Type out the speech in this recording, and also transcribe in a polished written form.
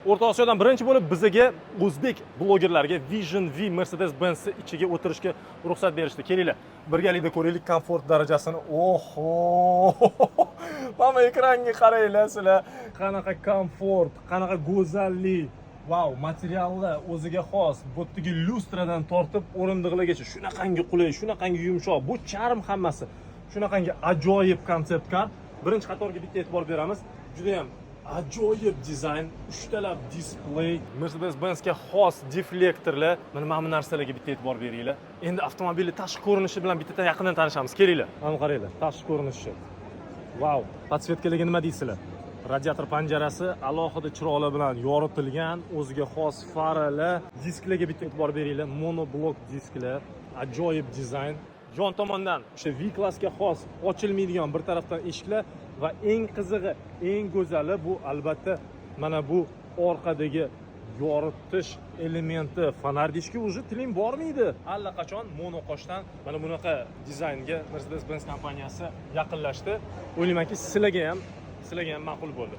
O'rta Osiyodan birinchi bo'lib bizga o'zbek blogerlarga Vision V Mercedes-Benz ichiga o'tirishga ruxsat berishdi. Kelinglar, birgalikda ko'raylik komfort darajasini. Oho! Mana ekranga qaranglar sizlar. Qanaqa komfort, qanaqa go'zallik. Wow, materiallar o'ziga xos. Bu yerga lyustradan tortib o'rindiqlargacha shunaqangi qulay, shunaqangi yumshoq. Bu charm hammasi. Shunaqangi ajoyib konseptkar. Birinchi qatorga bitta e'tibor beramiz. Juda ham ajoyib dizayn, 3 talab displey, Mercedes-Benzga xos deflektorlar. Mana bu narsalarga bitta e'tibor beringlar. Endi avtomobilning tashqi ko'rinishi bilan bittadan yaqindan tanishamiz. Kelinglar. Mana qaranglar, tashqi ko'rinishi. Wow, podsvetkalarga nima deysizlar? Radiator panjarasi alohida chiroqlar bilan yoritilgan, o'ziga xos faralar, disklarga bitta e'tibor beringlar. Monoblok disklar, ajoyib dizayn. Yon tomondan o'sha V-klassga xos ochilmaydigan bir tarafdan eshiklar va eng qizig'i, eng go'zali bu albatta mana bu orqadagi yoritish elementi. Fanardishga уже tiling bormaydi. Allaqachon monoqoshdan mana bunaqa dizaynga Mercedes-Benz kompaniyasi yaqinlashdi. O'ylaymanki, sizlarga ham ma'qul bo'ldi.